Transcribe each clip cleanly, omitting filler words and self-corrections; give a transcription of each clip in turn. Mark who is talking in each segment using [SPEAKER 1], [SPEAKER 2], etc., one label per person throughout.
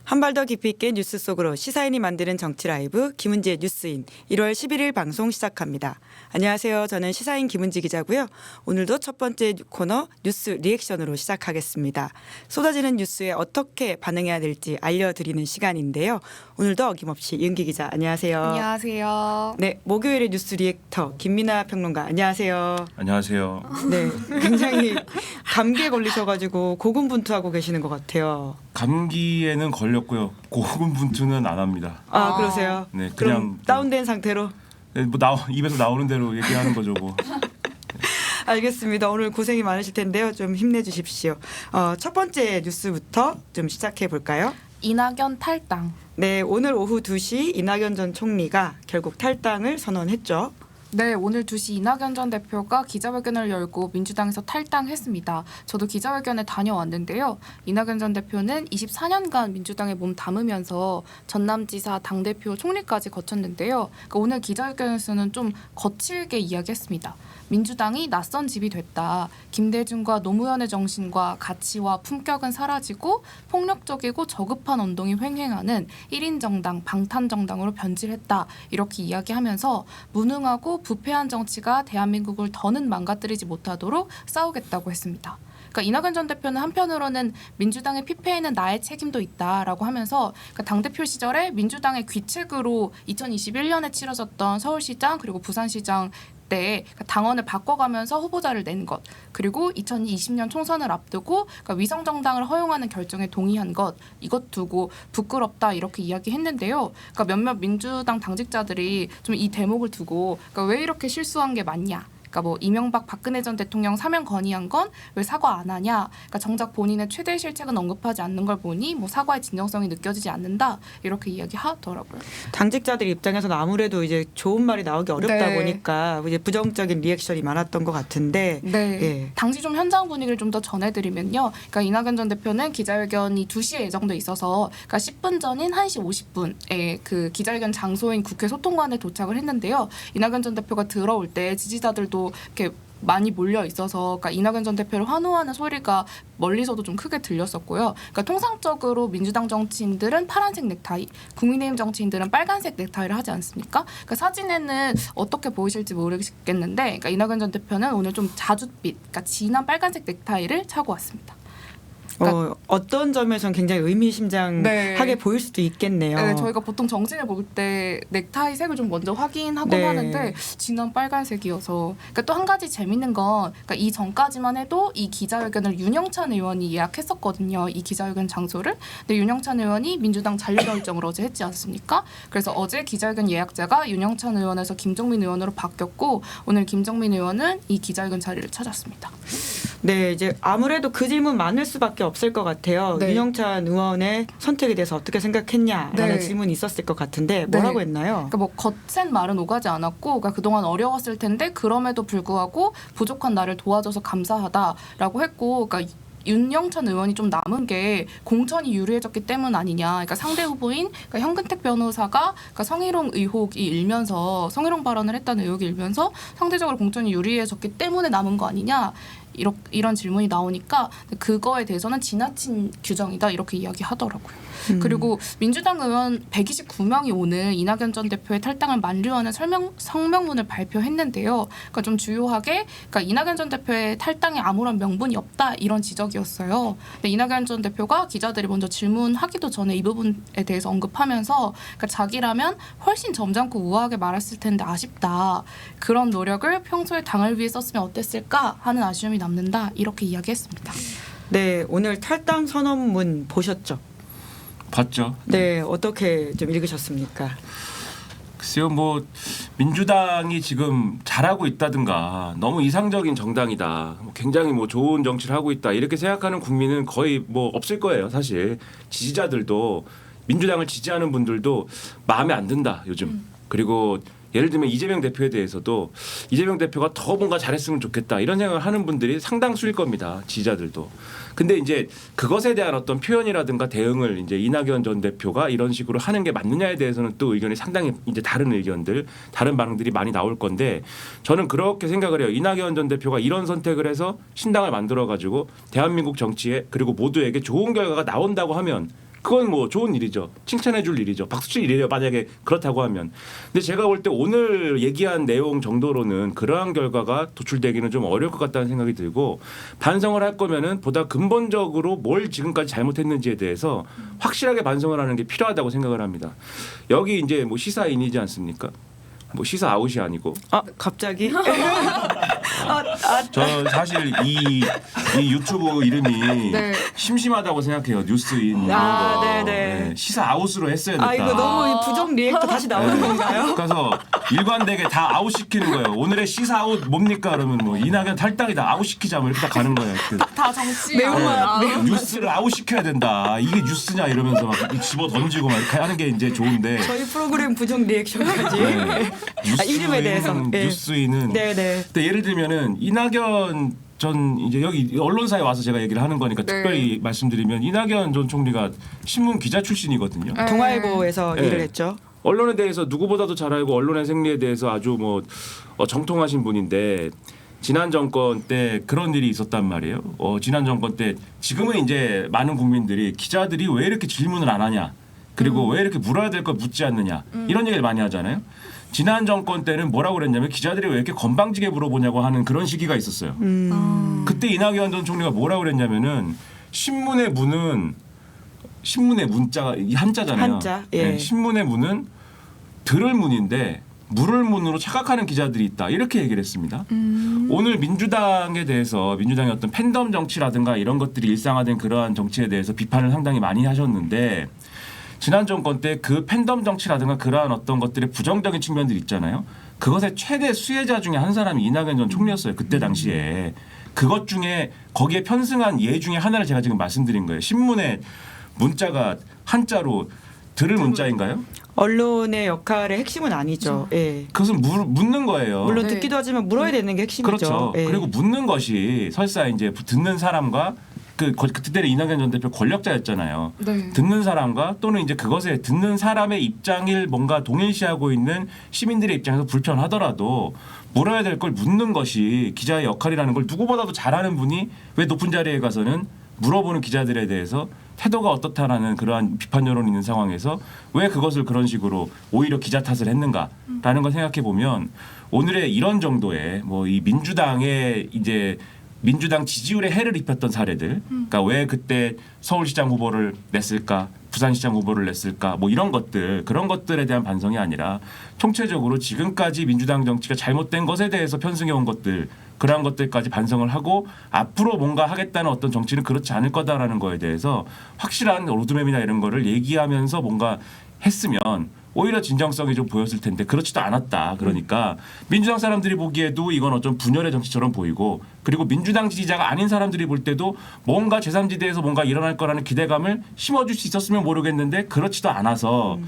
[SPEAKER 1] 한 발 더 깊이 있게 뉴스 속으로 시사인이 만드는 정치 라이브 김은지의 뉴스인 1월 11일 방송 시작합니다. 안녕하세요. 저는 시사인 김은지 기자고요. 오늘도 첫 번째 코너 뉴스 리액션으로 시작하겠습니다. 쏟아지는 뉴스에 어떻게 반응해야 될지 알려드리는 시간인데요. 오늘도 어김없이 윤기 기자 안녕하세요.
[SPEAKER 2] 안녕하세요.
[SPEAKER 1] 네, 목요일의 뉴스 리액터 김민아 평론가 안녕하세요.
[SPEAKER 3] 안녕하세요.
[SPEAKER 1] 네, 굉장히 감기에 걸리셔가지고 고군분투하고 계시는 것 같아요.
[SPEAKER 3] 감기에는 걸렸고요. 고군분투는 안 합니다.
[SPEAKER 1] 아, 그러세요?
[SPEAKER 3] 네,
[SPEAKER 1] 그럼
[SPEAKER 3] 그냥
[SPEAKER 1] 다운된 상태로?
[SPEAKER 3] 네, 뭐 입에서 나오는 대로 얘기하는 거죠, 뭐.
[SPEAKER 1] 알겠습니다. 오늘 고생이 많으실 텐데요. 좀 힘내주십시오. 첫 번째 뉴스부터 좀 시작해 볼까요?
[SPEAKER 2] 이낙연 탈당.
[SPEAKER 1] 네, 오늘 오후 2시 이낙연 전 총리가 결국 탈당을 선언했죠.
[SPEAKER 2] 네, 오늘 2시 이낙연 전 대표가 기자회견을 열고 민주당에서 탈당했습니다. 저도 기자회견에 다녀왔는데요. 이낙연 전 대표는 24년간 민주당에 몸 담으면서 전남지사, 당대표, 총리까지 거쳤는데요. 그러니까 오늘 기자회견에서는 좀 거칠게 이야기했습니다. 민주당이 낯선 집이 됐다. 김대중과 노무현의 정신과 가치와 품격은 사라지고 폭력적이고 저급한 언동이 횡행하는 1인 정당, 방탄 정당으로 변질했다. 이렇게 이야기하면서 무능하고 부패한 정치가 대한민국을 더는 망가뜨리지 못하도록 싸우겠다고 했습니다. 그러니까 이낙연 전 대표는 한편으로는 민주당의 피폐에는 나의 책임도 있다라고 하면서 그러니까 당대표 시절에 민주당의 귀책으로 2021년에 치러졌던 서울시장 그리고 부산시장 때 당원을 바꿔가면서 후보자를 낸 것, 그리고 2020년 총선을 앞두고 그러니까 위성정당을 허용하는 결정에 동의한 것, 이것 두고 부끄럽다 이렇게 이야기했는데요. 그러니까 몇몇 민주당 당직자들이 좀 이 대목을 두고 그러니까 왜 이렇게 실수한 게 맞냐, 그러니까 뭐 이명박 박근혜 전 대통령 사면 건의한 건 왜 사과 안 하냐, 그러니까 정작 본인의 최대 실책은 언급하지 않는 걸 보니 뭐 사과의 진정성이 느껴지지 않는다 이렇게 이야기하더라고요.
[SPEAKER 1] 당직자들 입장에서는 아무래도 이제 좋은 말이 나오기 어렵다
[SPEAKER 2] 네.
[SPEAKER 1] 보니까 이제 부정적인 리액션이 많았던 것 같은데.
[SPEAKER 2] 네.
[SPEAKER 1] 예.
[SPEAKER 2] 당시 좀 현장 분위기를 좀 더 전해드리면요. 그러니까 이낙연 전 대표는 기자회견이 2시에 예정돼 있어서 그러니까 10분 전인 1시 50분에 그 기자회견 장소인 국회 소통관에 도착을 했는데요. 이낙연 전 대표가 들어올 때 지지자들도 이렇게 많이 몰려 있어서 그러니까 이낙연 전 대표를 환호하는 소리가 멀리서도 좀 크게 들렸었고요. 그러니까 통상적으로 민주당 정치인들은 파란색 넥타이, 국민의힘 정치인들은 빨간색 넥타이를 하지 않습니까? 그러니까 사진에는 어떻게 보이실지 모르겠는데 그러니까 이낙연 전 대표는 오늘 좀 자줏빛, 그러니까 진한 빨간색 넥타이를 차고 왔습니다.
[SPEAKER 1] 어떤 점에서는 굉장히 의미심장하게
[SPEAKER 2] 네.
[SPEAKER 1] 보일 수도 있겠네요.
[SPEAKER 2] 네, 저희가 보통 정신을 볼 때 넥타이 색을 좀 먼저 확인하곤
[SPEAKER 1] 네.
[SPEAKER 2] 하는데 진한 빨간색이어서 그러니까 또 한 가지 재밌는 건 그러니까 이 전까지만 해도 이 기자회견을 윤영찬 의원이 예약했었거든요. 이 기자회견 장소를. 근데 윤영찬 의원이 민주당 잔류결정을 어제 했지 않습니까? 그래서 어제 기자회견 예약자가 윤영찬 의원에서 김종민 의원으로 바뀌었고 오늘 김종민 의원은 이 기자회견 자리를 찾았습니다.
[SPEAKER 1] 네, 이제 아무래도 그 질문 많을 수밖에 없을 것 같아요.
[SPEAKER 2] 네.
[SPEAKER 1] 윤영찬 의원의 선택에 대해서 어떻게 생각했냐라는
[SPEAKER 2] 네.
[SPEAKER 1] 질문이 있었을 것 같은데 뭐라고
[SPEAKER 2] 네.
[SPEAKER 1] 했나요?
[SPEAKER 2] 그러니까 뭐 거센 말은 오가지 않았고 그러니까 그동안 어려웠을 텐데 그럼에도 불구하고 부족한 나를 도와줘서 감사하다라고 했고 그러니까 윤영찬 의원이 좀 남은 게 공천이 유리해졌기 때문 아니냐. 그러니까 상대 후보인 그러니까 현근택 변호사가 그러니까 성희롱 의혹이 일면서 성희롱 발언을 했다는 의혹이 일면서 상대적으로 공천이 유리해졌기 때문에 남은 거 아니냐. 이런 질문이 나오니까 그거에 대해서는 지나친 규정이다 이렇게 이야기하더라고요. 그리고 민주당 의원 129명이 오늘 이낙연 전 대표의 탈당을 만류하는 성명문을 발표했는데요. 그러니까 좀 주요하게 그러니까 이낙연 전 대표의 탈당에 아무런 명분이 없다 이런 지적이었어요. 근데 이낙연 전 대표가 기자들이 먼저 질문하기도 전에 이 부분에 대해서 언급하면서 그러니까 자기라면 훨씬 점잖고 우아하게 말했을 텐데 아쉽다. 그런 노력을 평소에 당을 위해 썼으면 어땠을까 하는 아쉬움이 남는다 이렇게 이야기했습니다.
[SPEAKER 1] 네, 오늘 탈당 선언문 보셨죠?
[SPEAKER 3] 봤죠?
[SPEAKER 1] 네, 어떻게 좀 읽으셨습니까?
[SPEAKER 3] 글쎄요, 뭐 민주당이 지금 잘하고 있다든가 너무 이상적인 정당이다, 굉장히 뭐 좋은 정치를 하고 있다 이렇게 생각하는 국민은 거의 뭐 없을 거예요. 사실 지지자들도 민주당을 지지하는 분들도 마음에 안 든다 요즘. 그리고 예를 들면 이재명 대표에 대해서도 이재명 대표가 더 뭔가 잘했으면 좋겠다 이런 생각을 하는 분들이 상당수일 겁니다. 지지자들도. 근데 이제 그것에 대한 어떤 표현이라든가 대응을 이제 이낙연 전 대표가 이런 식으로 하는 게 맞느냐에 대해서는 또 의견이 상당히 이제 다른 의견들, 다른 반응들이 많이 나올 건데 저는 그렇게 생각을 해요. 이낙연 전 대표가 이런 선택을 해서 신당을 만들어 가지고 대한민국 정치에 그리고 모두에게 좋은 결과가 나온다고 하면 그건 뭐 좋은 일이죠. 칭찬해줄 일이죠. 박수칠 일이에요. 만약에 그렇다고 하면. 근데 제가 볼 때 오늘 얘기한 내용 정도로는 그러한 결과가 도출되기는 좀 어려울 것 같다는 생각이 들고 반성을 할 거면은 보다 근본적으로 뭘 지금까지 잘못했는지에 대해서 확실하게 반성을 하는 게 필요하다고 생각을 합니다. 여기 이제 뭐 시사인이지 않습니까? 뭐 시사 아웃이 아니고.
[SPEAKER 1] 갑자기?
[SPEAKER 3] 저 사실 이 유튜브 이름이
[SPEAKER 2] 네.
[SPEAKER 3] 심심하다고 생각해요. 뉴스인 이런
[SPEAKER 1] 아,
[SPEAKER 3] 거.
[SPEAKER 1] 네네.
[SPEAKER 3] 네, 시사 아웃으로 했어야 됐다.
[SPEAKER 1] 이거 너무 부정 리액터 다시 나오는 건가요?
[SPEAKER 3] 그래서 일관되게 다 아웃시키는 거예요. 오늘의 시사 아웃 뭡니까? 그러면 뭐 이낙연 탈당이다. 아웃시키자 뭐 이렇게 딱 가는 거예요.
[SPEAKER 2] 다 정치.
[SPEAKER 1] 매운맛.
[SPEAKER 3] 뉴스를 아웃시켜야 된다. 이게 뉴스냐 이러면서 막 집어 던지고 막 이렇게 하는 게 이제 좋은데.
[SPEAKER 1] 저희 프로그램 부정 리액션까지.
[SPEAKER 3] 네.
[SPEAKER 1] 이름에 대해서. 네.
[SPEAKER 3] 뉴스인은.
[SPEAKER 1] 네네.
[SPEAKER 3] 근데 예를 들면은 이낙연 전 이제 여기 언론사에 와서 제가 얘기를 하는 거니까
[SPEAKER 2] 네.
[SPEAKER 3] 특별히 말씀드리면 이낙연 전 총리가 신문 기자 출신이거든요.
[SPEAKER 2] 네.
[SPEAKER 1] 동아일보에서
[SPEAKER 3] 네.
[SPEAKER 1] 일을 했죠.
[SPEAKER 3] 언론에 대해서 누구보다도 잘 알고 언론의 생리에 대해서 아주 뭐 정통하신 분인데 지난 정권 때 그런 일이 있었단 말이에요. 지난 정권 때 지금은 이제 많은 국민들이 기자들이 왜 이렇게 질문을 안 하냐 그리고 왜 이렇게 물어야 될 걸 묻지 않느냐 이런 얘기를 많이 하잖아요. 지난 정권 때는 뭐라고 그랬냐면 기자들이 왜 이렇게 건방지게 물어보냐고 하는 그런 시기가 있었어요. 그때 이낙연 전 총리가 뭐라고 그랬냐면은 신문의 문은 신문의 문자가 이 한자잖아요.
[SPEAKER 1] 한자, 예.
[SPEAKER 3] 네, 신문의 문은 들을 문인데 물을 문으로 착각하는 기자들이 있다. 이렇게 얘기를 했습니다. 오늘 민주당에 대해서 민주당의 어떤 팬덤 정치라든가 이런 것들이 일상화된 그러한 정치에 대해서 비판을 상당히 많이 하셨는데 지난 정권 때 그 팬덤 정치라든가 그러한 어떤 것들의 부정적인 측면들이 있잖아요. 그것의 최대 수혜자 중에 한 사람이 이낙연 전 총리였어요. 그때 당시에. 그것 중에 거기에 편승한 예 중에 하나를 제가 지금 말씀드린 거예요. 신문에 문자가 한자로 들을 문자인가요?
[SPEAKER 1] 언론의 역할의 핵심은 아니죠. 예.
[SPEAKER 3] 그것은 묻는 거예요.
[SPEAKER 1] 물론
[SPEAKER 2] 네.
[SPEAKER 1] 듣기도 하지만 물어야 되는 게 핵심이죠.
[SPEAKER 3] 그렇죠.
[SPEAKER 1] 예.
[SPEAKER 3] 그리고 묻는 것이 설사 이제 듣는 사람과 그때는 이낙연 전 대표 권력자였잖아요.
[SPEAKER 2] 네.
[SPEAKER 3] 듣는 사람과 또는 이제 그것에 듣는 사람의 입장을 뭔가 동일시하고 있는 시민들의 입장에서 불편하더라도 물어야 될 걸 묻는 것이 기자의 역할이라는 걸 누구보다도 잘하는 분이 왜 높은 자리에 가서는 물어보는 기자들에 대해서 태도가 어떻다라는 그러한 비판 여론이 있는 상황에서 왜 그것을 그런 식으로 오히려 기자 탓을 했는가라는 걸 생각해 보면 오늘의 이런 정도의 뭐 이 민주당의 이제 민주당 지지율에 해를 입혔던 사례들, 그러니까 왜 그때 서울시장 후보를 냈을까, 부산시장 후보를 냈을까, 뭐 이런 것들, 그런 것들에 대한 반성이 아니라 총체적으로 지금까지 민주당 정치가 잘못된 것에 대해서 편승해 온 것들, 그러한 것들까지 반성을 하고 앞으로 뭔가 하겠다는 어떤 정치는 그렇지 않을 거다라는 거에 대해서 확실한 로드맵이나 이런 거를 얘기하면서 뭔가 했으면 오히려 진정성이 좀 보였을 텐데 그렇지도 않았다. 그러니까 민주당 사람들이 보기에도 이건 어떤 분열의 정치처럼 보이고 그리고 민주당 지지자가 아닌 사람들이 볼 때도 뭔가 제3지대에서 뭔가 일어날 거라는 기대감을 심어줄 수 있었으면 모르겠는데 그렇지도 않아서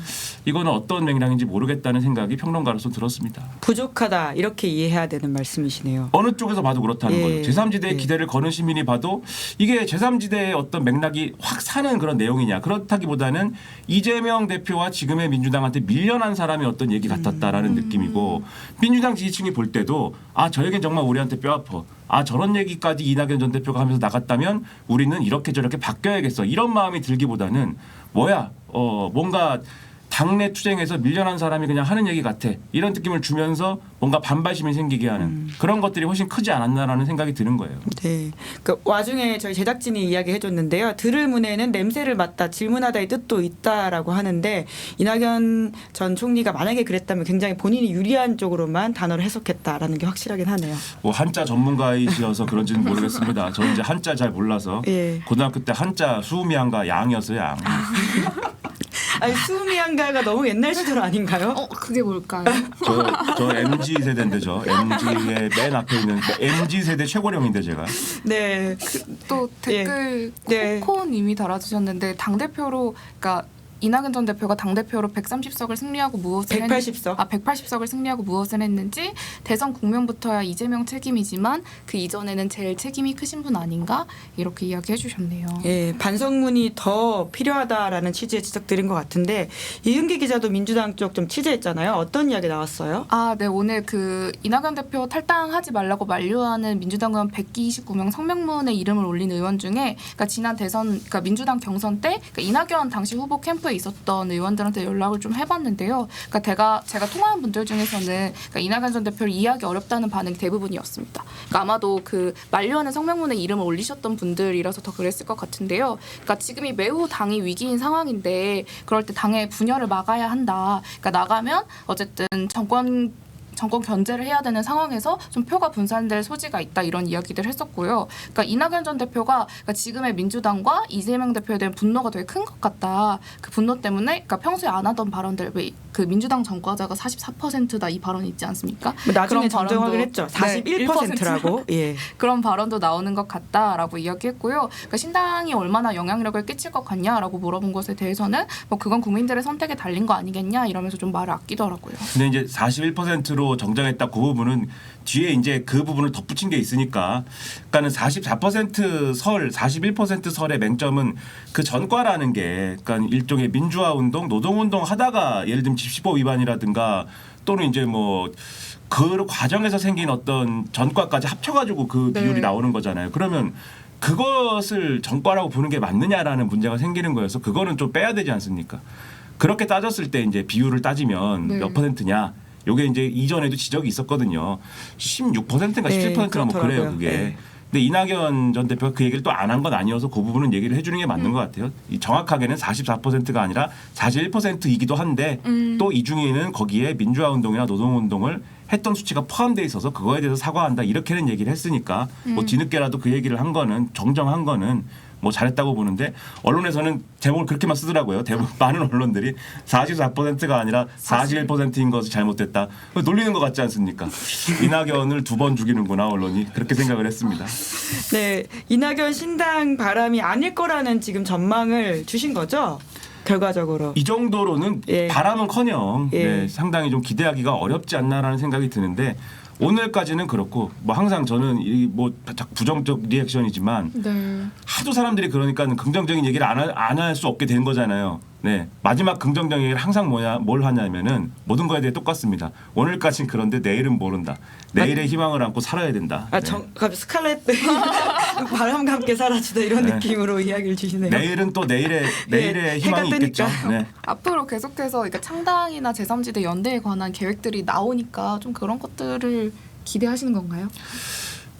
[SPEAKER 3] 이거는 어떤 맥락인지 모르겠다는 생각이 평론가로서 들었습니다.
[SPEAKER 1] 부족하다 이렇게 이해해야 되는 말씀이시네요.
[SPEAKER 3] 어느 쪽에서 봐도 그렇다는
[SPEAKER 1] 예.
[SPEAKER 3] 거예요. 제3지대에
[SPEAKER 1] 예.
[SPEAKER 3] 기대를 거는 시민이 봐도 이게 제3지대의 어떤 맥락이 확 사는 그런 내용이냐. 그렇다기보다는 이재명 대표와 지금의 민주당한테 밀려난 사람의 어떤 얘기 같았다라는 느낌이고 민주당 지지층이 볼 때도 저 얘기는 정말 우리한테 뼈 아파. 저런 얘기까지 이낙연 전 대표가 하면서 나갔다면 우리는 이렇게 저렇게 바뀌어야겠어. 이런 마음이 들기보다는 뭔가 당내 투쟁에서 밀려난 사람이 그냥 하는 얘기 같아. 이런 느낌을 주면서 뭔가 반발심이 생기게 하는 그런 것들이 훨씬 크지 않았나라는 생각이 드는 거예요.
[SPEAKER 1] 네. 그 와중에 저희 제작진이 이야기해 줬는데요. 들을 문에는 냄새를 맡다 질문하다의 뜻도 있다라고 하는데 이낙연 전 총리가 만약에 그랬다면 굉장히 본인이 유리한 쪽으로만 단어를 해석했다라는 게 확실하긴 하네요.
[SPEAKER 3] 뭐 한자 전문가이셔서 그런지는 모르겠습니다. 저는 이제 한자 잘 몰라서
[SPEAKER 1] 예.
[SPEAKER 3] 고등학교 때 한자 수미양가 양이었어요. 양.
[SPEAKER 1] 수미양가가 너무 옛날 시절 아닌가요?
[SPEAKER 2] 그게 뭘까요?
[SPEAKER 3] 저 MZ 세대인데 MZ의 맨 앞에 있는 MZ 세대 최고령인데 제가.
[SPEAKER 1] 네.
[SPEAKER 2] 또 댓글
[SPEAKER 1] 네.
[SPEAKER 2] 코코님이 달아주셨는데 당 대표로 그러니까 이낙연 전 대표가 당대표로 130석을 승리하고 무엇을
[SPEAKER 1] 180석.
[SPEAKER 2] 180석을 승리하고 무엇을 했는지 대선 국면부터야 이재명 책임이지만 그 이전에는 제일 책임이 크신 분 아닌가 이렇게 이야기해 주셨네요.
[SPEAKER 1] 예, 반성문이 더 필요하다라는 취지의 지적들인 것 같은데 이은기 기자도 민주당 쪽 좀 취재했잖아요. 어떤 이야기 나왔어요?
[SPEAKER 2] 네. 오늘 그 이낙연 대표 탈당하지 말라고 만류하는 민주당 의원 129명 성명문에 이름을 올린 의원 중에 그러니까 지난 대선 그러니까 민주당 경선 때 그러니까 이낙연 당시 후보 캠프에 있었던 의원들한테 연락을 좀 해봤는데요. 그러니까 제가 통화한 분들 중에서는 그러니까 이낙연 전 대표를 이해하기 어렵다는 반응이 대부분이었습니다. 그러니까 아마도 그 만류하는 성명문에 이름을 올리셨던 분들이라서 더 그랬을 것 같은데요. 그러니까 지금이 매우 당이 위기인 상황인데 그럴 때 당의 분열을 막아야 한다. 그러니까 나가면 어쨌든 정권 견제를 해야 되는 상황에서 좀 표가 분산될 소지가 있다 이런 이야기들 했었고요. 그러니까 이낙연 전 대표가 그러니까 지금의 민주당과 이재명 대표에 대한 분노가 되게 큰 것 같다. 그 분노 때문에 그러니까 평소에 안 하던 발언들 왜 그 민주당 전과자가 44%다 이 발언이 있지 않습니까?
[SPEAKER 1] 뭐 나중에
[SPEAKER 2] 그런
[SPEAKER 1] 정정하긴
[SPEAKER 2] 발언도-
[SPEAKER 1] 했죠.
[SPEAKER 2] 네,
[SPEAKER 1] 41%라고. 예.
[SPEAKER 2] 그런 발언도 나오는 것 같다라고 이야기했고요. 그러니까 신당이 얼마나 영향력을 끼칠 것 같냐라고 물어본 것에 대해서는 뭐 그건 국민들의 선택에 달린 거 아니겠냐 이러면서 좀 말을 아끼더라고요.
[SPEAKER 3] 근데 이제 41%로 정정했다 그 부분은 뒤에 이제 그 부분을 덧붙인 게 있으니까 그러니까는 44% 설, 41% 설의 맹점은 그 전과라는 게 그러니까 일종의 민주화 운동, 노동 운동 하다가 예를 들면 집시법 위반이라든가 또는 이제 뭐 그 과정에서 생긴 어떤 전과까지 합쳐가지고 그
[SPEAKER 2] 네.
[SPEAKER 3] 비율이 나오는 거잖아요. 그러면 그것을 전과라고 보는 게 맞느냐라는 문제가 생기는 거여서 그거는 좀 빼야 되지 않습니까? 그렇게 따졌을 때 이제 비율을 따지면
[SPEAKER 2] 네.
[SPEAKER 3] 몇 퍼센트냐? 요게 이제 이전에도 지적이 있었거든요. 16%인가
[SPEAKER 1] 네,
[SPEAKER 3] 17%가 뭐 그래요,
[SPEAKER 1] 그렇더라고요.
[SPEAKER 3] 그게.
[SPEAKER 1] 네.
[SPEAKER 3] 근데 이낙연 전 대표가 그 얘기를 또 안 한 건 아니어서 그 부분은 얘기를 해주는 게 맞는 것 같아요. 이 정확하게는 44%가 아니라 41%이기도 한데 또 이 중에는 거기에 민주화 운동이나 노동 운동을 했던 수치가 포함되어 있어서 그거에 대해서 사과한다 이렇게는 얘기를 했으니까 뭐 뒤늦게라도 그 얘기를 한 거는 정정한 거는 뭐 잘했다고 보는데 언론에서는 제목을 그렇게만 쓰더라고요. 대부분 많은 언론들이 44%가 아니라 41%인 것이 잘못됐다. 놀리는 것 같지 않습니까? 이낙연을 두 번 죽이는구나 언론이 그렇게 생각을 했습니다.
[SPEAKER 1] 네, 이낙연 신당 바람이 아닐 거라는 지금 전망을 주신 거죠? 결과적으로.
[SPEAKER 3] 이 정도로는
[SPEAKER 1] 예.
[SPEAKER 3] 바람은커녕
[SPEAKER 1] 예.
[SPEAKER 3] 네, 상당히 좀 기대하기가 어렵지 않나라는 생각이 드는데 오늘까지는 그렇고 뭐 항상 저는 이 뭐 부정적 리액션이지만
[SPEAKER 2] 네.
[SPEAKER 3] 하도 사람들이 그러니까 긍정적인 얘기를 안 할 수 없게 된 거잖아요. 네 마지막 긍정적인 얘기를 항상 뭘 하냐면은 모든 거에 대해 똑같습니다. 오늘까지는 그런데 내일은 모른다. 내일의 희망을 안고 살아야 된다.
[SPEAKER 1] 아,
[SPEAKER 3] 네.
[SPEAKER 1] 갑자기 스칼렛 바람과 함께 사라지다 이런
[SPEAKER 3] 네.
[SPEAKER 1] 느낌으로 이야기를 주시네요.
[SPEAKER 3] 내일은 또 내일의
[SPEAKER 1] 해가
[SPEAKER 3] 희망이 있겠죠.
[SPEAKER 1] 뜨니까.
[SPEAKER 3] 네.
[SPEAKER 2] 앞으로 계속해서 그러니까 창당이나 제3지대 연대에 관한 계획들이 나오니까 좀 그런 것들을 기대하시는 건가요?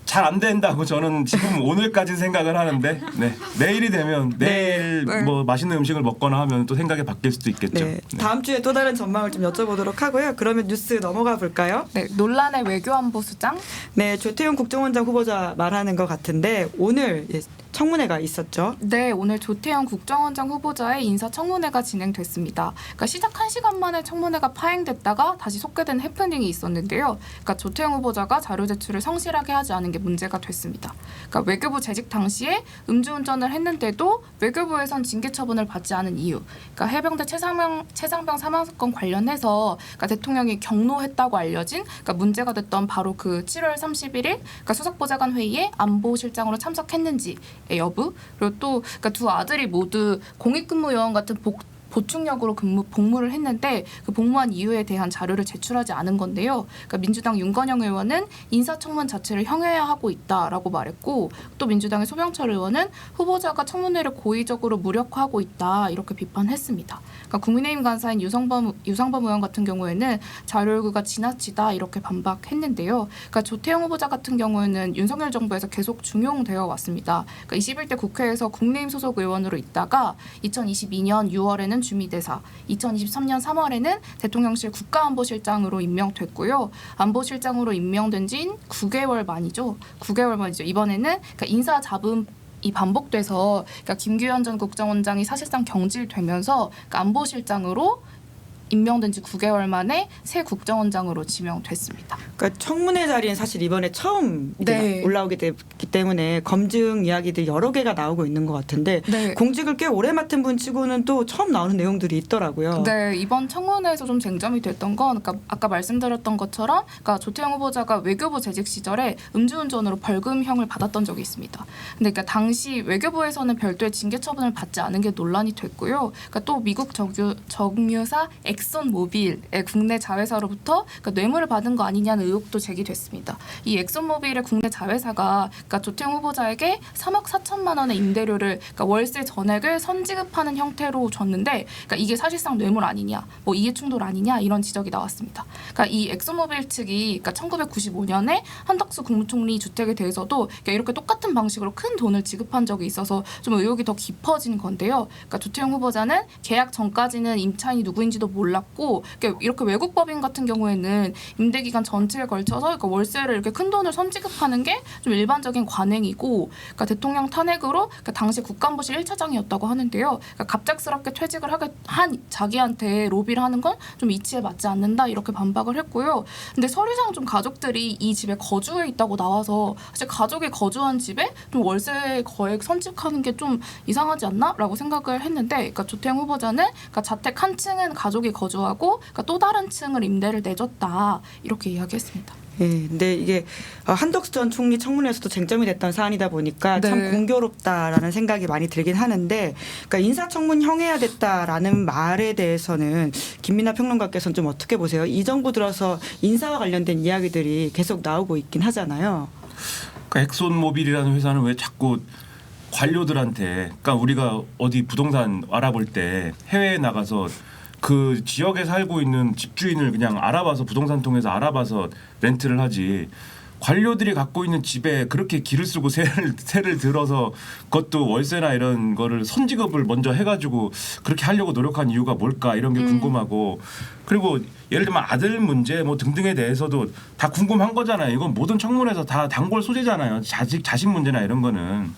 [SPEAKER 3] 잘 안 된다고 저는 지금 오늘까지 생각을 하는데 네. 내일이 되면 내일
[SPEAKER 2] 네.
[SPEAKER 3] 뭐 맛있는 음식을 먹거나 하면 또 생각이 바뀔 수도 있겠죠.
[SPEAKER 1] 네, 다음 주에 또 다른 전망을 좀 여쭤보도록 하고요. 그러면 뉴스 넘어가 볼까요?
[SPEAKER 2] 네, 논란의 외교안보수장.
[SPEAKER 1] 네, 조태용 국정원장 후보자 말하는 것 같은데 오늘 청문회가 있었죠.
[SPEAKER 2] 네, 오늘 조태영 국정원장 후보자의 인사청문회가 진행됐습니다. 그러니까 시작 1시간 만에 청문회가 파행됐다가 다시 속개된 해프닝이 있었는데요. 그러니까 조태영 후보자가 자료 제출을 성실하게 하지 않은 게 문제가 됐습니다. 그러니까 외교부 재직 당시에 음주운전을 했는데도 외교부에선 징계 처분을 받지 않은 이유. 그러니까 해병대 최상병 사망 사건 관련해서 그러니까 대통령이 경로했다고 알려진 그러니까 문제가 됐던 바로 그 7월 31일 그러니까 수석보좌관 회의에 안보실장으로 참석했는지 여부 그리고 또 그러니까 두 아들이 모두 공익근무요원 같은 보충력으로 복무를 했는데 그 복무한 이유에 대한 자료를 제출하지 않은 건데요. 그러니까 민주당 윤건영 의원은 인사청문 자체를 형해하고 있다라고 말했고 또 민주당의 소병철 의원은 후보자가 청문회를 고의적으로 무력화하고 있다 이렇게 비판했습니다. 그러니까 국민의힘 간사인 유상범 의원 같은 경우에는 자료 요구가 지나치다 이렇게 반박했는데요. 그러니까 조태영 후보자 같은 경우에는 윤석열 정부에서 계속 중용되어 왔습니다. 그러니까 21대 국회에서 국민의힘 소속 의원으로 있다가 2022년 6월에는 주미대사, 2023년 3월에는 대통령실 국가안보실장으로 임명됐고요. 안보실장으로 임명된 지인 9개월 만이죠. 이번에는 그러니까 인사 잡음 이 반복돼서 그러니까 김규현 전 국정원장이 사실상 경질되면서 그러니까 안보실장으로 임명된 지 9개월 만에 새 국정원장으로 지명됐습니다.
[SPEAKER 1] 그러니까 청문회 자리엔 사실 이번에 처음 이제
[SPEAKER 2] 네.
[SPEAKER 1] 올라오게 됐기 때문에 검증 이야기들 여러 개가 나오고 있는 것 같은데
[SPEAKER 2] 네.
[SPEAKER 1] 공직을 꽤 오래 맡은 분 치고는 또 처음 나오는 내용들이 있더라고요.
[SPEAKER 2] 네, 이번 청문회에서 좀 쟁점이 됐던 건 그러니까 아까 말씀드렸던 것처럼 그러니까 조태영 후보자가 외교부 재직 시절에 음주운전으로 벌금형을 받았던 적이 있습니다. 근데 그러니까 당시 외교부에서는 별도의 징계 처분을 받지 않은 게 논란이 됐고요. 그러니까 또 미국 정유사 엑선 모빌의 국내 자회사로부터 그러니까 뇌물을 받은 거 아니냐는 의혹도 제기됐습니다. 이 엑선 모빌의 국내 자회사가 그러니까 조태영 후보자에게 3억 4천만 원의 임대료를 그러니까 월세 전액을 선지급하는 형태로 줬는데 그러니까 이게 사실상 뇌물 아니냐, 뭐 이해충돌 아니냐 이런 지적이 나왔습니다. 그러니까 이 엑소모빌 측이 그러니까 1995년에 한덕수 국무총리 주택에 대해서도 그러니까 이렇게 똑같은 방식으로 큰 돈을 지급한 적이 있어서 좀 의혹이 더 깊어진 건데요. 그러니까 조태영 후보자는 계약 전까지는 임차인이 누구인지도 몰랐고 그러니까 이렇게 외국 법인 같은 경우에는 임대 기간 전체에 걸쳐서 그러니까 월세를 이렇게 큰 돈을 선지급하는 게 좀 일반적인 관행이고 그러니까 대통령 탄핵으로 그러니까 당시 국간부실 1차장이었다고 하는데요. 그러니까 갑작스럽게 퇴직을 하게 한 자기한테 로비를 하는 건 좀 이치에 맞지 않는다 이렇게 반박을 했고요. 근데 서류상 좀 가족들이 이 집에 거주해 있다고 나와서 사실 가족이 거주한 집에 좀 월세 거액 선집하는 게 좀 이상하지 않나라고 생각을 했는데 그러니까 조태영 후보자는 그러니까 자택 한 층은 가족이 거주하고 그러니까 또 다른 층을 임대를 내줬다 이렇게 이야기했습니다.
[SPEAKER 1] 예, 근데 이게 한덕수 전 총리 청문회에서도 쟁점이 됐던 사안이다 보니까
[SPEAKER 2] 네.
[SPEAKER 1] 참 공교롭다라는 생각이 많이 들긴 하는데, 그러니까 인사청문 형해야 됐다라는 말에 대해서는 김민하 평론가께서는 좀 어떻게 보세요? 이 정부 들어서 인사와 관련된 이야기들이 계속 나오고 있긴 하잖아요.
[SPEAKER 3] 그러니까 엑손모빌이라는 회사는 왜 자꾸 관료들한테, 그러니까 우리가 어디 부동산 알아볼 때 해외에 나가서 그 지역에 살고 있는 집주인을 그냥 알아봐서 부동산 통해서 알아봐서 렌트를 하지, 관료들이 갖고 있는 집에 그렇게 기를 쓰고 세를 들어서 그것도 월세나 이런 거를 선지급을 먼저 해가지고 그렇게 하려고 노력한 이유가 뭘까 이런 게 궁금하고, 그리고 예를 들면 아들 문제 뭐 등등에 대해서도 다 궁금한 거잖아요. 이건 모든 청문회에서 다 단골 소재잖아요. 자식 문제나 이런 거는.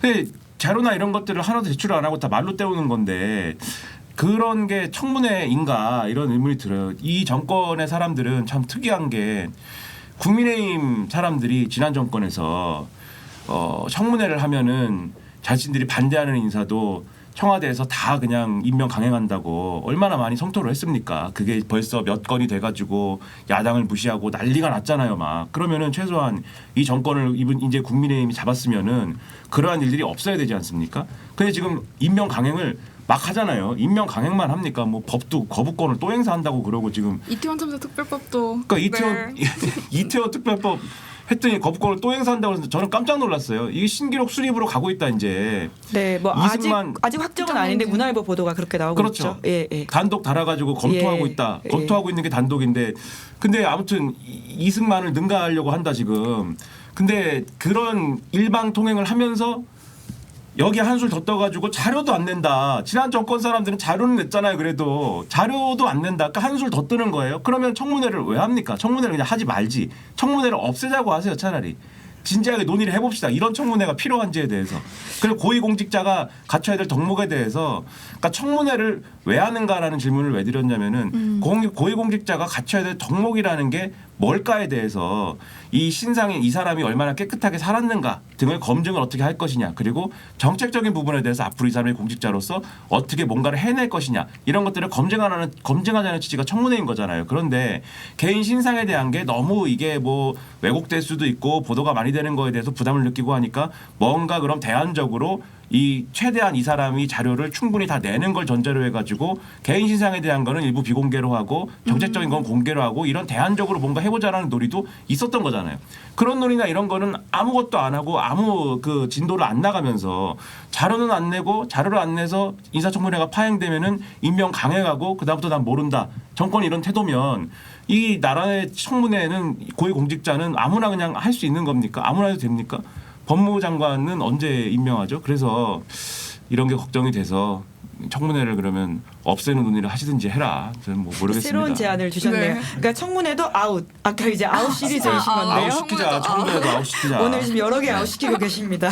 [SPEAKER 3] 근데 자료나 이런 것들을 하나도 제출 안 하고 다 말로 때우는 건데 그런 게 청문회인가 이런 의문이 들어요. 이 정권의 사람들은 참 특이한 게, 국민의힘 사람들이 지난 정권에서 청문회를 하면은 자신들이 반대하는 인사도 청와대에서 다 그냥 임명 강행한다고 얼마나 많이 성토를 했습니까? 그게 벌써 몇 건이 돼가지고 야당을 무시하고 난리가 났잖아요, 막. 그러면은 최소한 이 정권을 이제 국민의힘이 잡았으면은 그러한 일들이 없어야 되지 않습니까? 근데 지금 임명 강행을 막 하잖아요. 임명 강행만 합니까? 뭐 법도 거부권을 또 행사한다고 그러고 지금.
[SPEAKER 2] 이태원 참사 특별법도.
[SPEAKER 3] 그러니까 이태원 특별법 했더니 거부권을 또 행사한다고 해서 저는 깜짝 놀랐어요. 이게 신기록 수립으로 가고 있다 이제.
[SPEAKER 1] 네, 뭐 아직 확정은 아닌데 문화일보 보도가 그렇게 나오고
[SPEAKER 3] 그렇죠.
[SPEAKER 1] 있죠. 예, 예.
[SPEAKER 3] 단독 달아가지고 검토하고
[SPEAKER 1] 예,
[SPEAKER 3] 있다.
[SPEAKER 1] 예.
[SPEAKER 3] 검토하고 있는 게 단독인데, 근데 아무튼 이승만을 능가하려고 한다 지금. 근데 그런 일방 통행을 하면서 여기 한술 더 떠가지고 자료도 안 낸다. 지난 정권 사람들은 자료는 냈잖아요. 그래도 자료도 안 낸다. 그러니까 한술 더 뜨는 거예요. 그러면 청문회를 왜 합니까? 청문회를 그냥 하지 말지. 청문회를 없애자고 하세요. 차라리. 진지하게 논의를 해봅시다. 이런 청문회가 필요한지에 대해서. 그리고 고위공직자가 갖춰야 될 덕목에 대해서, 그러니까 청문회를 왜 하는가라는 질문을 왜 드렸냐면은 고위공직자가 갖춰야 될 덕목이라는 게 뭘까에 대해서, 이 신상인 이 사람이 얼마나 깨끗하게 살았는가 등을 검증을 어떻게 할 것이냐, 그리고 정책적인 부분에 대해서 앞으로 이 사람이 공직자로서 어떻게 뭔가를 해낼 것이냐, 이런 것들을 검증하자는 취지가 청문회인 거잖아요. 그런데 개인 신상에 대한 게 너무 이게 뭐 왜곡될 수도 있고 보도가 많이 되는 거에 대해서 부담을 느끼고 하니까, 뭔가 그럼 대안적으로 이 최대한 이 사람이 자료를 충분히 다 내는 걸 전제로 해가지고 개인 신상에 대한 거는 일부 비공개로 하고 정책적인 건 공개로 하고, 이런 대안적으로 뭔가 해보자라는 논의도 있었던 거잖아요. 그런 논의나 이런 거는 아무것도 안 하고 아무 그 진도를 안 나가면서 자료는 안 내고, 자료를 안 내서 인사청문회가 파행되면은 임명 강행하고 그다음부터 난 모른다. 정권이 이런 태도면 이 나라의 청문회는 고위공직자는 아무나 그냥 할 수 있는 겁니까? 아무나 해도 됩니까? 법무부 장관은 언제 임명하죠? 그래서 이런 게 걱정이 돼서 청문회를 그러면 없애는 논의를 하시든지 해라. 저는 뭐 모르겠습니다.
[SPEAKER 1] 새로운 제안을 주셨네요.
[SPEAKER 2] 네.
[SPEAKER 1] 그러니까 청문회도 아웃. 아까 이제 아웃 시리즈이신 건데요.
[SPEAKER 3] 아웃시키자. 청문회도 아웃시키자.
[SPEAKER 1] 오늘 지금 여러 개 아웃시키고 계십니다.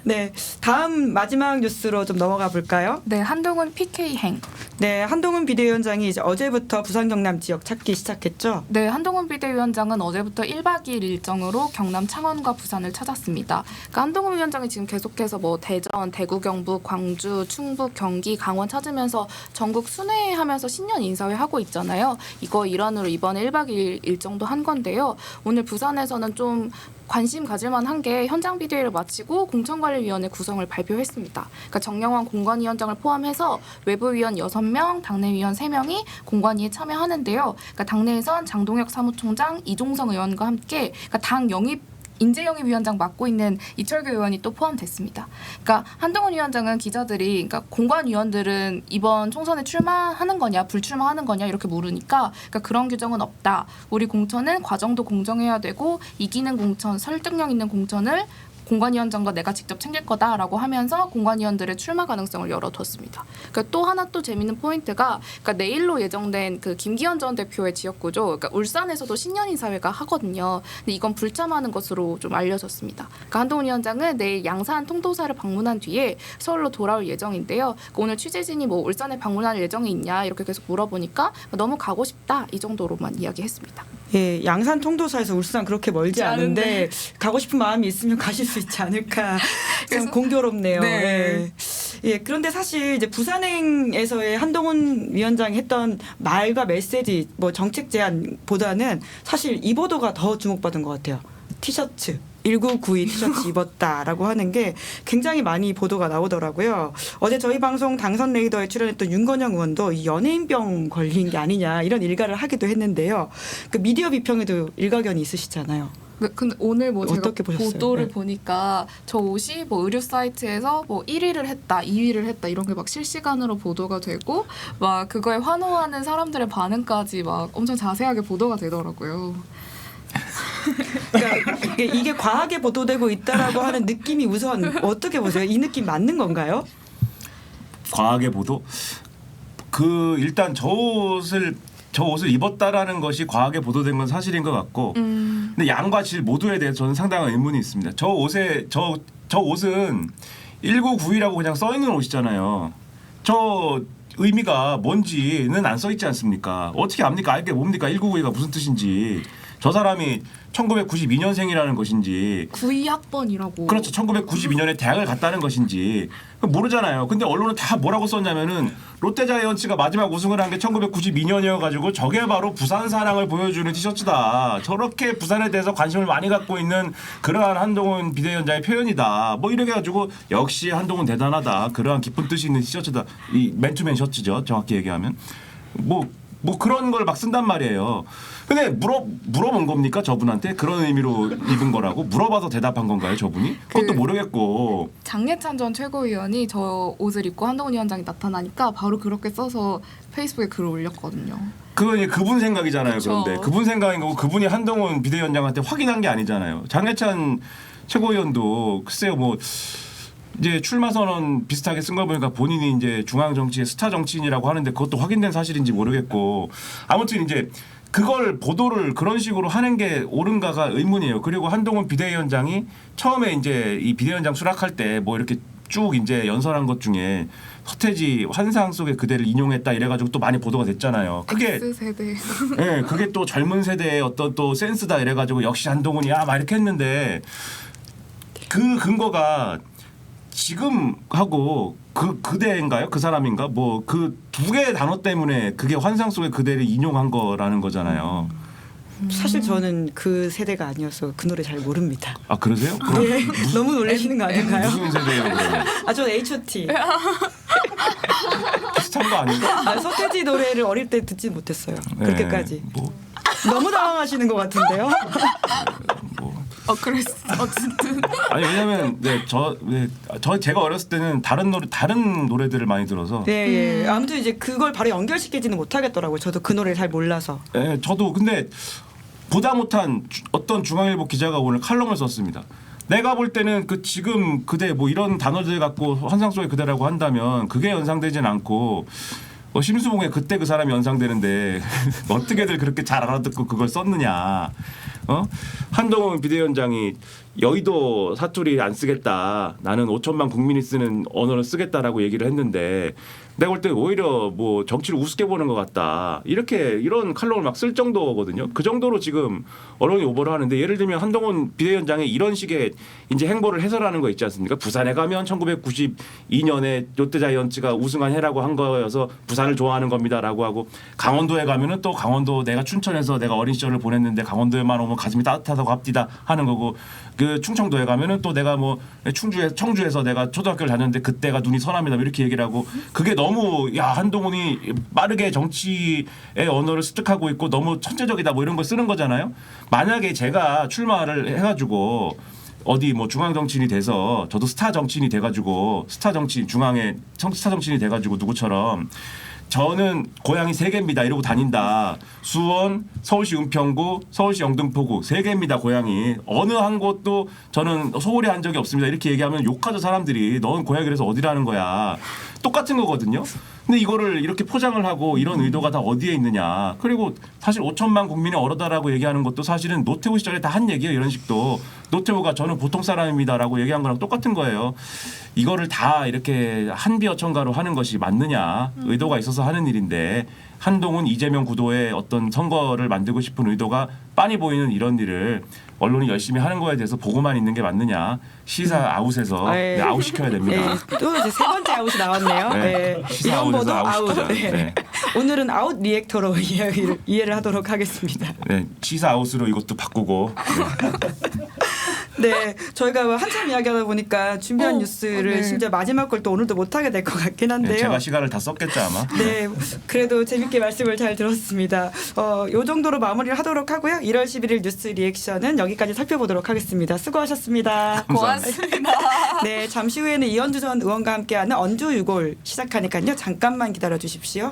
[SPEAKER 1] 네, 다음 마지막 뉴스로 좀 넘어가 볼까요?
[SPEAKER 2] 네, 한동훈 PK 행.
[SPEAKER 1] 네, 한동훈 비대위원장이 이제 어제부터 부산 경남 지역 찾기 시작했죠.
[SPEAKER 2] 네, 한동훈 비대위원장은 어제부터 1박 2일 일정으로 경남 창원과 부산을 찾았습니다. 그러니까 한동훈 위원장이 지금 계속해서 뭐 대전, 대구, 경북, 광주, 충북, 경기, 강원 찾으면서 전국 순회하면서 신년 인사회 하고 있잖아요. 이거 일환으로 이번에 1박 2일 일정도 한 건데요. 오늘 부산에서는 좀 관심 가질만 한 게 현장 비대위를 마치고 공천관리위원회 구성을 발표했습니다. 그러니까 정영환 공관위원장을 포함해서 외부위원 6명, 당내위원 3명이 공관위에 참여하는데요. 그러니까 당내에선 장동혁 사무총장, 이종성 의원과 함께 그러니까 당 영입 인재영입위원장 맡고 있는 이철규 의원이 또 포함됐습니다. 그러니까 한동훈 위원장은 기자들이 그러니까 공관위원들은 이번 총선에 출마하는 거냐 불출마하는 거냐 이렇게 물으니까 그러니까 그런 규정은 없다. 우리 공천은 과정도 공정해야 되고 이기는 공천, 설득력 있는 공천을 공관위원장과 내가 직접 챙길 거다라고 하면서 공관위원들의 출마 가능성을 열어뒀습니다. 그러니까 또 하나 또 재밌는 포인트가 그러니까 내일로 예정된 그 김기현 전 대표의 지역구죠. 그러니까 울산에서도 신년인사회가 하거든요. 근데 이건 불참하는 것으로 좀 알려졌습니다. 그러니까 한동훈 위원장은 내일 양산 통도사를 방문한 뒤에 서울로 돌아올 예정인데요. 그러니까 오늘 취재진이 뭐 울산에 방문할 예정이 있냐 이렇게 계속 물어보니까 너무 가고 싶다 이 정도로만 이야기했습니다.
[SPEAKER 1] 예, 양산 통도사에서 울산 그렇게 멀지 않은데 가고 싶은 마음이 있으면 가실 수 있지 않을까. 참 공교롭네요.
[SPEAKER 2] 네.
[SPEAKER 1] 예. 예, 그런데 사실 이제 부산행에서의 한동훈 위원장이 했던 말과 메시지, 뭐 정책 제안보다는 사실 이 보도가 더 주목받은 것 같아요. 티셔츠. 1992 티셔츠 입었다라고 하는 게 굉장히 많이 보도가 나오더라고요. 어제 저희 방송 당선 레이더에 출연했던 윤건영 의원도 이 연예인병 걸린 게 아니냐 이런 일갈을 하기도 했는데요. 그 미디어 비평에도 일가견이 있으시잖아요.
[SPEAKER 2] 네, 근데 오늘 뭐 제가
[SPEAKER 1] 어떻게 보셨어요?
[SPEAKER 2] 보도를
[SPEAKER 1] 네.
[SPEAKER 2] 보니까 저 옷이 뭐 의류 사이트에서 뭐 1위를 했다, 2위를 했다 이런 게 막 실시간으로 보도가 되고 막 그거에 환호하는 사람들의 반응까지 막 엄청 자세하게 보도가 되더라고요.
[SPEAKER 1] 그러니까 이게 과하게 보도되고 있다라고 하는 느낌이 우선 어떻게 보세요? 이 느낌 맞는 건가요?
[SPEAKER 3] 과하게 보도 그 일단 저 옷을 입었다라는 것이 과하게 보도된 건 사실인 것 같고 근데 양과 질 모두에 대해서 저는 상당한 의문이 있습니다. 저 옷은 1992라고 그냥 써 있는 옷이잖아요. 저 의미가 뭔지는 안 써 있지 않습니까? 어떻게 압니까? 알게 뭡니까? 1992가 무슨 뜻인지. 저 사람이 1992년생이라는 것인지
[SPEAKER 2] 92학번이라고.
[SPEAKER 3] 그렇죠. 1992년에 대학을 갔다는 것인지 모르잖아요. 근데 언론은 다 뭐라고 썼냐면은 롯데자이언츠가 마지막 우승을 한 게 1992년이어가지고 저게 바로 부산 사랑을 보여주는 티셔츠다. 저렇게 부산에 대해서 관심을 많이 갖고 있는 그러한 한동훈 비대위원장의 표현이다. 뭐 이렇게 해가지고 역시 한동훈 대단하다. 그러한 깊은 뜻이 있는 티셔츠다. 이 맨투맨 셔츠죠. 정확히 얘기하면 뭐 그런 걸 막 쓴단 말이에요. 근데 물어본 겁니까 저분한테 그런 의미로 입은 거라고 물어봐서 대답한 건가요 저분이? 그것도 모르겠고.
[SPEAKER 2] 장예찬 전 최고위원이 저 옷을 입고 한동훈 위원장이 나타나니까 바로 그렇게 써서 페이스북에 글을 올렸거든요.
[SPEAKER 3] 그건 이제 그분 생각이잖아요.
[SPEAKER 2] 그쵸.
[SPEAKER 3] 그런데 그분 생각인 거고 그분이 한동훈 비대위원장한테 확인한 게 아니잖아요. 장예찬 최고위원도 글쎄요 뭐 이제 출마 선언 비슷하게 쓴 걸 보니까 본인이 이제 중앙 정치의 스타 정치인이라고 하는데 그것도 확인된 사실인지 모르겠고 아무튼 이제 그걸 보도를 그런 식으로 하는 게 옳은가가 의문이에요. 그리고 한동훈 비대위원장이 처음에 이제 이 비대위원장 수락할 때 뭐 이렇게 쭉 이제 연설한 것 중에 서태지 환상 속의 그대를 인용했다 이래가지고 또 많이 보도가 됐잖아요. 그게
[SPEAKER 2] X세대.
[SPEAKER 3] 네, 그게 또 젊은 세대의 어떤 또 센스다 이래가지고 역시 한동훈이야 막 이렇게 했는데 그 근거가 지금 하고 그대인가요? 그 사람인가? 뭐 그 두 개의 단어 때문에 그게 환상 속의 그대를 인용한 거라는 거잖아요.
[SPEAKER 1] 사실 저는 그 세대가 아니어서 그 노래 잘 모릅니다.
[SPEAKER 3] 아 그러세요? 그럼
[SPEAKER 1] 네, 너무 놀라시는 거 아닌가요?
[SPEAKER 3] 무슨 세대예요? 그러면?
[SPEAKER 1] 아, 저는 H.O.T.
[SPEAKER 3] 비슷한 거 아닌가?
[SPEAKER 1] 아, 서태지 노래를 어릴 때 듣지 못했어요.
[SPEAKER 3] 네,
[SPEAKER 1] 그렇게까지.
[SPEAKER 3] 뭐,
[SPEAKER 1] 너무 당황하시는 것 같은데요.
[SPEAKER 3] 뭐.
[SPEAKER 2] 그랬어. 어쨌든.
[SPEAKER 3] 아니 왜냐면 제가 어렸을 때는 다른 노래들을 많이 들어서
[SPEAKER 1] 네, 예. 아무튼 이제 그걸 바로 연결시키지는 못하겠더라고요. 저도 그 노래를 잘 몰라서.
[SPEAKER 3] 예, 저도 근데 보다 못한 어떤 중앙일보 기자가 오늘 칼럼을 썼습니다. 내가 볼 때는 그 지금 그대 뭐 이런 단어들 갖고 환상 속의 그대라고 한다면 그게 연상되진 않고 심수봉의 그때 그 사람이 연상되는데 어떻게들 그렇게 잘 알아듣고 그걸 썼느냐. 한동훈 비대위원장이 여의도 사투리 안 쓰겠다. 나는 5천만 국민이 쓰는 언어를 쓰겠다라고 얘기를 했는데 내가 볼 때 오히려 뭐 정치를 우습게 보는 것 같다. 이런 칼럼을 막 쓸 정도거든요. 그 정도로 지금 언론이 오버를 하는데 예를 들면 한동훈 비대위원장이 이런 식의 이제 행보를 해설하는 거 있지 않습니까? 부산에 가면 1992년에 롯데자이언츠가 우승한 해라고 한 거여서 부산을 좋아하는 겁니다라고 하고 강원도에 가면은 또 강원도 내가 춘천에서 내가 어린 시절을 보냈는데 강원도에만 오면 가슴이 따뜻하다고 합디다 하는 거고 그 충청도에 가면은 또 내가 뭐 청주에서 내가 초등학교를 다녔는데 그때가 눈이 선합니다 이렇게 얘기를 하고 그게 너무 야 한동훈이 빠르게 정치의 언어를 습득하고 있고 너무 천재적이다 뭐 이런 걸 쓰는 거잖아요. 만약에 제가 출마를 해가지고 어디 뭐 중앙 정치인이 돼서 저도 스타 정치인이 돼가지고 스타 정치인이 돼가지고 누구처럼 저는 고향이 3개입니다. 이러고 다닌다. 수원, 서울시 은평구, 서울시 영등포구 3개입니다. 고향이. 어느 한 곳도 저는 소홀히 한 적이 없습니다. 이렇게 얘기하면 욕하죠 사람들이. 넌 고향이 그래서 어디라는 거야. 똑같은 거거든요. 근데 이거를 이렇게 포장을 하고 이런 의도가 다 어디에 있느냐. 그리고 사실 5천만 국민이 어르다라고 얘기하는 것도 사실은 노태우 시절에 다 한 얘기예요. 이런 식도. 노태우가 저는 보통 사람입니다라고 얘기한 거랑 똑같은 거예요. 이거를 다 이렇게 한비어천가로 하는 것이 맞느냐. 의도가 있어서 하는 일인데 한동훈 이재명 구도의 어떤 선거를 만들고 싶은 의도가 빤히 보이는 이런 일을 언론이 열심히 하는 거에 대해서 보고만 있는 게 맞느냐. 시사 아웃에서
[SPEAKER 1] 네.
[SPEAKER 3] 네, 아웃시켜야 됩니다.
[SPEAKER 1] 네, 또 이제 3번째 아웃이 나왔네요.
[SPEAKER 3] 네.
[SPEAKER 1] 네.
[SPEAKER 3] 시사
[SPEAKER 1] 이런 보도
[SPEAKER 3] 아웃에서
[SPEAKER 1] 아웃.
[SPEAKER 3] 아웃시키자.
[SPEAKER 1] 네.
[SPEAKER 3] 네.
[SPEAKER 1] 오늘은 아웃 리액터로 이해를 하도록 하겠습니다.
[SPEAKER 3] 네, 시사 아웃으로 이것도 바꾸고.
[SPEAKER 1] 네, 저희가 한참 이야기하다 보니까 준비한 뉴스를
[SPEAKER 2] 네.
[SPEAKER 1] 심지어 마지막 걸 또 오늘도 못 하게 될 것 같긴
[SPEAKER 3] 네,
[SPEAKER 1] 한데요.
[SPEAKER 3] 제가 시간을 다 썼겠죠 아마.
[SPEAKER 1] 네, 그래도 재밌게 말씀을 잘 들었습니다. 요 정도로 마무리를 하도록 하고요. 1월 11일 뉴스 리액션은 여기까지 살펴보도록 하겠습니다. 수고하셨습니다.
[SPEAKER 2] 고맙습니다.
[SPEAKER 1] 네, 잠시 후에는 이현주 전 의원과 함께하는 언주 유골 시작하니까요. 잠깐만 기다려 주십시오.